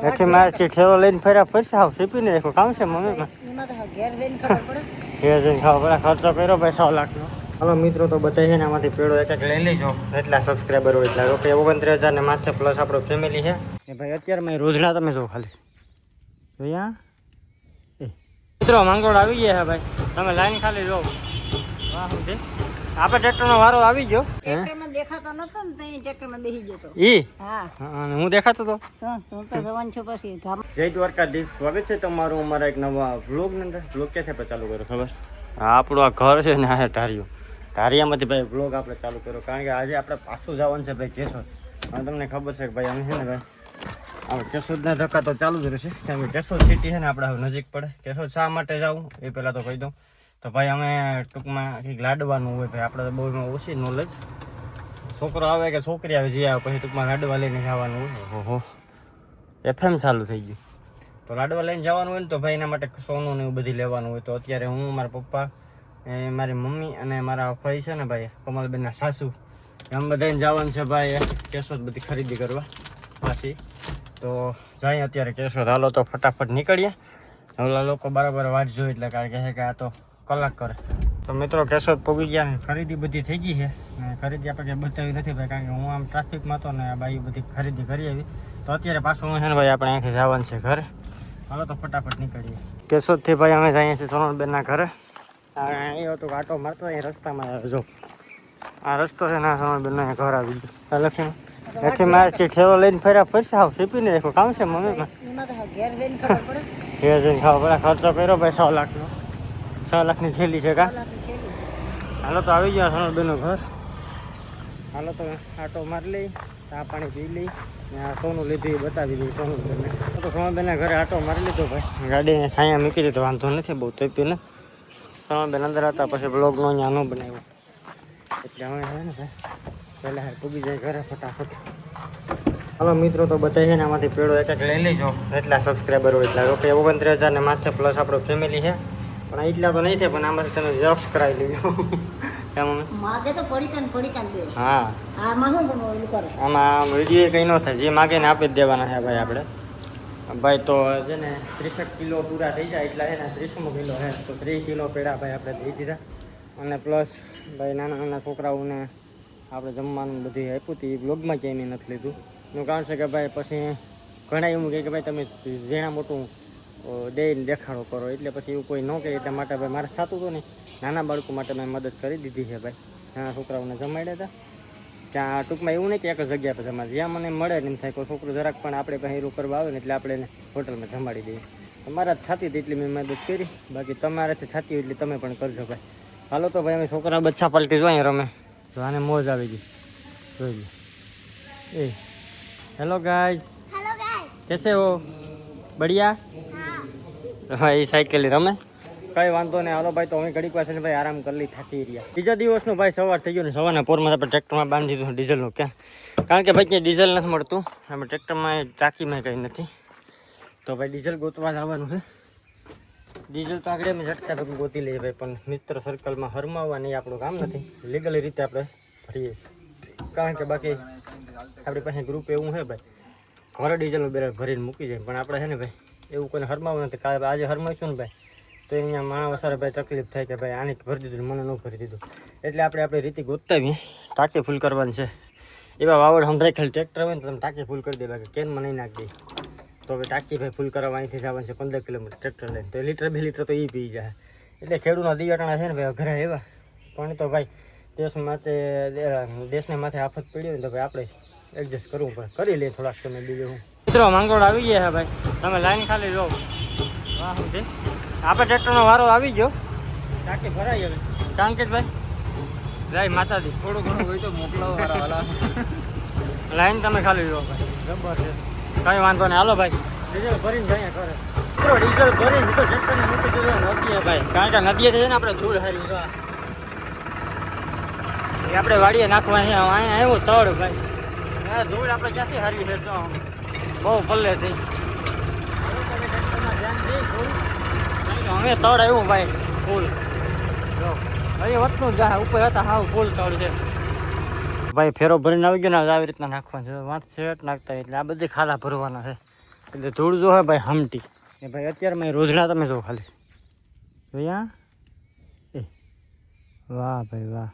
નથી મારથી ઠેલો લઈને ફર્યા પછી આવ સીપીને રાખો કામ છે મમ્મી ઘેર જઈને ખબર પડે. ઘેર જઈને ખાવા પડે ખર્ચો કર્યો ભાઈ 100 લાખનો. હાલો મિત્રો તો બતાવી છે ને આમાંથી પેડો એક લઈ લેજો એટલા સબસ્ક્રાઈબર હોય એટલા ઓકે 29,000 ને માથે પ્લસ આપણો ફેમિલી છે ને ભાઈ અત્યારે મેં રોજના તમે જો ખાલી જોયા મિત્રો માંગરોળ આવી ગયા છે ભાઈ તમે લાઈન ખાલી જો વાહ સમજે આપણે ટ્રેક્ટરનો વારો આવી ગયો ટ્રેક્ટરમાં દેખાતો નતો ને તો ટ્રેક્ટરમાં બેસી ગયો તો હા અને હું દેખાતો તો હું તો જવાન છું પછી જય દ્વારકાધીશ સ્વાગત છે તમારું અમારા એક નવા વ્લોગની અંદર વ્લોગ ક્યાંથી ચાલુ કર્યો ખબર આપણું આ ઘર છે ને આ ધારિયામાંથી ભાઈ વ્લોગ આપણે ચાલુ કર્યો કારણ કે આજે આપણે પાછું જવાનું છે ભાઈ કેશોદ અને તમને ખબર છે કે ભાઈ અમે છે ને ભાઈ આપણે કેશોદના ધક્કા તો ચાલુ જ રહેશે કેમ કે કેશોદ સિટી છે ને આપણે નજીક પડે કેશોદ શા માટે જવું એ પહેલાં તો કહી દઉં તો ભાઈ અમે ટૂંકમાં કંઈક લાડવાનું હોય ભાઈ આપણે તો બહુ એમાં ઓછી નોલેજ છોકરો આવે કે છોકરી આવે જે આવે પછી ટૂંકમાં લાડવા લઈને જવાનું હોય ઓહો FM ચાલુ થઈ ગયું તો લાડવા લઈને જવાનું હોય ને તો ભાઈ એના માટે સોનું ને એવું બધી લેવાનું હોય તો અત્યારે હું મારા પપ્પા મારી મમ્મી અને મારા ભાઈ છે ને ભાઈ કમલબેનના સાસુ એમ બધાને જવાનું છે ભાઈ કેશોદ બધી ખરીદી કરવા પાછી તો જાય અત્યારે કેશોદ હાલો તો ફટાફટ નીકળીએ ઓલા લોકો બરાબર વાટ જોઈ એટલે કારણ કે છે કે આ તો કલાક કરે તો મિત્રો કેશોદ પહોંચી ગયા ને ખરીદી બધી થઈ ગઈ છે અને ખરીદી આપણે કંઈ બતાવી નથી ભાઈ કારણ કે હું આમ ટ્રાફિકમાં હતો ને આ બાઈ બધી ખરીદી કરી આવી તો અત્યારે પાછું હું છે ને ભાઈ આપણે અહીંથી જવાનું છે ઘરે હાલો તો ફટાફટ નીકળીએ કેશોદથી ભાઈ અમે જઈએ છીએ સોનલબેનના ઘરે એ હતું કે આટો મારતો અહીં રસ્તામાં આવે જો આ રસ્તો છે ને સોનલબેન ઘર આવી ગયો લખીને નથી મારથી ઠેલો લઈને ફર્યા પછી આવ સીપીને રાખો કામ છે મમ્મી ઘેર જઈને ખબર પડે. ઘેર જઈને ખાવા પડે ખર્ચો કર્યો ભાઈ 100 લાખનો 6 લાખની થેલી છે કા હાલો તો આવી ગયા સોનલબેનનું ઘર હાલો તો આટો મારી લઈ ચા પાણી પી લઈ ને આ સોનું લીધું એ બતાવી દઈ સોનલબેનને તો સોનલબેનના ઘરે આટો મારી લીધો ભાઈ ગાડીને સાયા મૂકી દીધો વાંધો નથી બહુ તપ્યું ને સોનલબેન અંદર હતા પછી બ્લોગનો અહીંયા ન બનાવ્યો એટલે હવે છે ને ભાઈ પહેલાં પૂગી જાય ઘરે ફટાફટ હાલો મિત્રો તો બતાવી છે ને આમાંથી પેડો એક લઈ લેજો એટલા સબસ્ક્રાઈબર હોય એટલા ઓકે 29,000 ને માથે પ્લસ આપણો ફેમિલી છે પણ એટલા તો નહીં થાય પણ આમાંથી તમે ઝેરોક્ષ કરાવી લેજો માગે તો પડીકાન દે હા આમાં શું ઓલું કરે આમાં વિડીયો કંઈ ન થાય જે માગે ને આપી જ દેવાના છે ભાઈ આપણે ભાઈ તો છે ને 63 કિલો પૂરા થઈ જાય એટલા છે ને 30મો કિલો છે તો 30 કિલો પેડા ભાઈ આપણે દઈ દીધા અને પ્લસ ભાઈ નાના નાના છોકરાઓને આપણે જમવાનું બધું આપ્યું હતું એ બ્લોગમાં ક્યાંય મેં નથી લીધું એનું કારણ છે કે ભાઈ પછી ઘણા એવું કહે કે ભાઈ તમે ઝીણા મોટું દઈને દેખાડો કરો એટલે પછી એવું કોઈ ન કહે એટલા માટે ભાઈ મારે થતું હતું ને નાના બાળકો માટે મેં મદદ કરી દીધી છે ભાઈ નાના છોકરાઓને જમાડ્યા હતા ત્યાં ટૂંકમાં એવું નહીં કે એક જ જગ્યા પર જમાડે જ્યાં મને મળે નહીં થાય કોઈ છોકરો જરાક પણ આપણે પાસે એવું કરવા આવે ને એટલે આપણે એને હોટલમાં જમાડી દઈએ તમારા થતી હતી એટલી મેં મદદ કરી બાકી તમારાથી થતી હોય એટલે તમે પણ કરજો ભાઈ હાલો તો ભાઈ અમે છોકરા બચ્ચા પલટી જોઈએ રમે તો આને મોજ આવી ગઈ જોઈ લો એ હેલો ગાઈસ कैसे हो बढ़िया હા એ સાયકલ રમે કઈ વાંધો નહીં હાલો ભાઈ તો અમે ઘડીક વાર છે ને ભાઈ આરામ કરી લઈ થાકી રહ્યા બીજા દિવસનું ભાઈ સવાર થઈ ગયું ને સવારના પોરમાં આપણે ટ્રેક્ટરમાં બાંધી દીધું ડીઝલનું ક્યાં કારણ કે ભાઈ ક્યાં ડીઝલ નથી મળતું આપણે ટ્રેક્ટરમાં ટાંકીમાં કંઈ નથી તો ભાઈ ડીઝલ ગોતવા જવાનું છે ડીઝલ તો આગળ અમે ઝટકા તો ગોતી લઈએ ભાઈ પણ મિત્ર સર્કલમાં હરમાવવા નહીં આપણું કામ નથી લીગલી રીતે આપણે ભરીએ છીએ કારણ કે બાકી આપણી પાસે ગ્રુપ એવું છે ભાઈ ઘરે ડીઝલનું બેરલ ભરીને મૂકી જાય પણ આપણે છે ને ભાઈ એવું કોઈને હરમાવું નથી કારણ આજે હરમાઈશું ને ભાઈ તો અહીંયા માણસ સારા ભાઈ તકલીફ થાય કે ભાઈ આને ભરી દીધું મને ન ભરી દીધું એટલે આપણે રીતે ગોતાવીએ ટાંકી ફૂલ કરવાની છે એવા વાવડ સંભળાય ખાલી ટ્રેક્ટર હોય ને તો તમે ટાંકી ફૂલ કરી દે બાકી કેનમાં નહીં નાખી દે તો હવે ટાંકી ભાઈ ફૂલ કરવા અહીંથી જવાનું છે 15 કિલોમીટર ટ્રેક્ટર લઈને તો લીટર 2 લીટર તો એ પી જાય એટલે ખેડૂતના દિયાટણા છે ને ભાઈ અઘરા એવા પણ તો ભાઈ દેશને માથે આફત પડી હોય ને તો ભાઈ આપણે એડજસ્ટ કરવું પડે કરી લઈએ થોડાક સમય બીજું હું મિત્રો માંગરોળ આવી ગયા છે ભાઈ તમે લાઈન ખાલી લો વાહ શું છે આપણે ટ્રેક્ટરનો વારો આવી ગયો ટાંકી ભરાઈ હવે કાંકેશભાઈ જય માતાજી થોડું ઘણું હોય તો મોકલાવો વાળા લાઈન તમે ખાલી લો ભાઈ જબર છે કંઈ વાંધો નહીં હાલો ભાઈ ડીઝલ ભરીને જઈએ કરે મિત્રો ડીઝલ ભરીને તો ટ્રેક્ટરને મૂકી દીધું નદીએ ભાઈ કારણ કે નદીએ છે ને આપણે ધૂળ હારી એ આપણે વાડીએ નાખવાની છે અહીંયા આવ્યું તળ ભાઈ ત્યાં ધૂળ આપણે ક્યાંથી હારી છે તો બહુ પલ્લે થઈ હવે તળ આવ્યું ભાઈ ફૂલ જો અહીં વતનું જાય ઉપર હતા હાવ ફૂલ તળ છે ભાઈ ફેરો ભરીને આવી ગયો ને આવી રીતના નાખવાનું છે વાંચ શેટ નાખતા એટલે આ બધી ખાલા ભરવાના છે એટલે ધૂળ જો હે ભાઈ હમટી એ ભાઈ અત્યારમાં રોજડા તમે જો ખાલી જોયા એ વાહ ભાઈ વાહ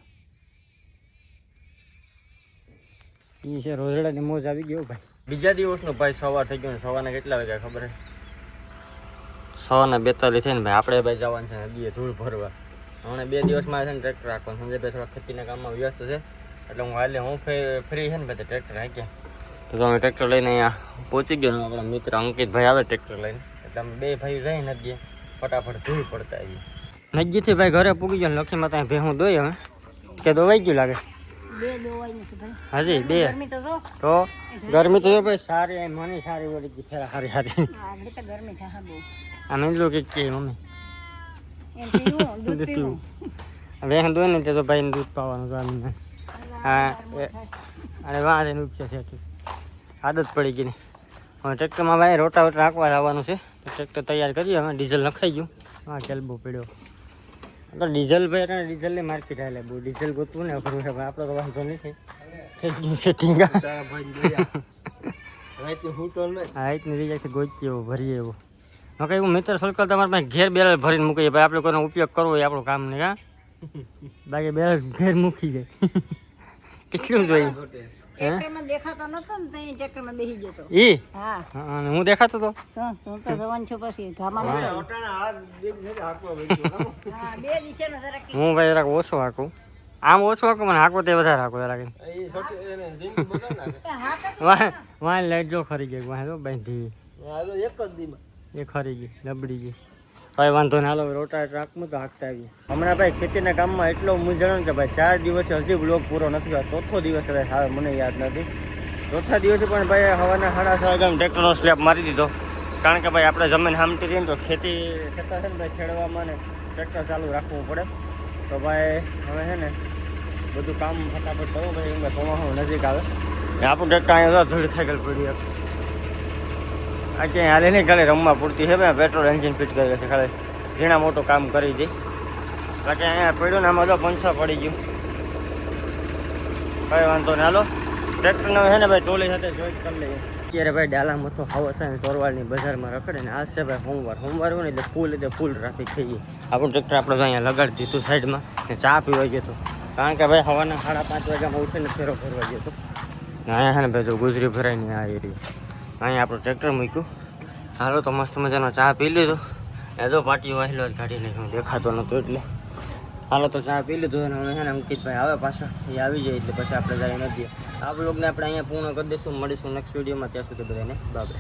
એ છે રોજડાની મોજ આવી ગયો ભાઈ બીજા દિવસનો ભાઈ સવાર થઈ ગયો ને સવારના કેટલા વાગ્યા ખબર હે 6:42 થઈને ભાઈ આપણે ભાઈ જવાનું છે નદીએ ધૂળ ભરવા હમણાં 2 દિવસમાં છે ને ટ્રેક્ટર રાખવાનું સંજયભાઈ થોડા ખેતીના કામમાં વ્યસ્ત છે એટલે હું ફ્રી છે ને ભાઈ ટ્રેક્ટર હાંક્યા તો અમે ટ્રેક્ટર લઈને અહીંયા પહોંચી ગયો આપણા મિત્ર અંકિતભાઈ આવે ટ્રેક્ટર લઈને એટલે અમે 2 ભાઈઓ જાય નદીએ ફટાફટ ધૂળ પડતા આવીએ નદીથી ભાઈ ઘરે પૂગી ગયો લખીમાં ત્યાં ભેહું દોઈ હવે કે દોવાઈ ગયું લાગે બે દોવાઈ નથી ભાઈ હાજી 2 ગરમી તો જો તો ગરમી તો ભાઈ સારી મને સારી વળી ગઈ ફેરા હારી આપણે તો ગરમી છે હા બહુ આ મેંદલો કે મમ્મી એમ પીવું દૂધ પીવું હવે દોઈ ને તે તો ભાઈને દૂધ પાવાનું ગામને હા અને વાહ એને ઉપસે છે આદત પડી ગઈ ને હવે ટ્રેક્ટરમાં ભાઈ રોટાવેટર રાખવા જવાનું છે તો ટ્રેક્ટર તૈયાર કરીએ હવે ડીઝલ નખાઈ ગયું હા કેલ્બો પડ્યો તો ડીઝલ ભાઈ એટલે ડીઝલની માર્કેટ હાલે બહુ ડીઝલ ગોતવું ને ખરું છે આપણે તો વાંધો નથી થઈ ગયું સેટિંગ હા એટલી રીજાથી ગોચી એવો ભરીએ એવો હવે એવું મિત્ર સર્કલ તમારે પાસે ઘેર બેરલ ભરીને મૂકીએ ભાઈ આપણે કોઈનો ઉપયોગ કરવો હોય આપણું કામ નહીં હા બાકી બેરલ ઘેર મૂકી જાય કેટલું જોઈએ ટ્રેક્ટરમાં દેખાતો નતો ને તો ટ્રેક્ટરમાં બેસી જતો ઈ હા અને હું દેખાતો તો તું તો જવાન છો પછી ઘામાં નતો હા 2 દિવસે જરાક હું ભાઈ જરાક ઓછો હાકું આમ ઓછો હાકું મને હાકો તે વધારે હાકો જરાક વાહ લાઈટ જો ખરી ગઈ વાહ જો બાંધી એ ખરી ગઈ લબડી ગઈ ભાઈ વાંધો ને હાલો રોટા ટ્રાકમાં તો હાંકતા આવીએ હમણાં ભાઈ ખેતીના કામમાં એટલો મૂંઝવણ કે ભાઈ 4 દિવસે હજી બ્લોગ પૂરો નથી થયો ચોથો દિવસ કદાચ આવે મને યાદ નથી ચોથા દિવસે પણ ભાઈ હવાના 6:30 વાગ્યા ટ્રેક્ટરનો સ્લેપ મારી દીધો કારણ કે ભાઈ આપણે જમીન હામટી રહીને તો ખેતી ખેતર છે ને ભાઈ ખેડવામાં ને ટ્રેક્ટર ચાલુ રાખવું પડે તો ભાઈ હવે છે ને બધું કામ ફટાફટ કરવું ભાઈ એમ ચોમાસું નજીક આવે આપણું ટ્રેક્ટર અહીંયા ધૂળ થઈ ગયેલ પડી આ ક્યાંય હાલે નહીં ખાલી રમવા પૂરતી છે ભાઈ પેટ્રોલ એન્જિન ફિટ કરે છે ખાલી ઝીણા મોટું કામ કરી દે બાકી અહીંયા પડ્યું ને આમાં તો પંચા પડી ગયું ભાઈ વાંધો ને હાલો ટ્રેક્ટરને છે ને ભાઈ ટોલી સાથે જોઈન્ટ કરી લઈએ અત્યારે ભાઈ ડાલા મથો હાવસ છે ચોરવાડની બજારમાં રખડે ને આજ છે ભાઈ સોમવાર હોય ને એટલે ફૂલ ટ્રાફિક થઈ ગઈ આપણું ટ્રેક્ટર આપણે તો અહીંયા લગાડી દીધું સાઈડમાં ને ચા પીવા ગયો હતો કારણ કે ભાઈ સવારના 5:30 વાગ્યામાં ઉઠીને ફેરો ફરવા ગયો હતો ને અહીંયા છે ને ભાઈ જો ગુજરી ભરાઈને આ એરિયા અહીંયા આપણું ટ્રેક્ટર મૂક્યું હાલો તો મસ્ત મજાનો ચા પી લીધો એ તો પાટીઓ વાહેલો જ કાઢીને હું દેખાતો નહોતો એટલે હાલો તો ચા પી લીધું અને હવે છે ને અંકિતભાઈ આવે પાછા એ આવી જાય એટલે પછી આપણે જઈ નથી આ બ્લોગને આપણે અહીંયા પૂર્ણ કરી દઈશું મળીશું નેક્સ્ટ વિડીયોમાં ત્યાં સુધી બધાને બાય.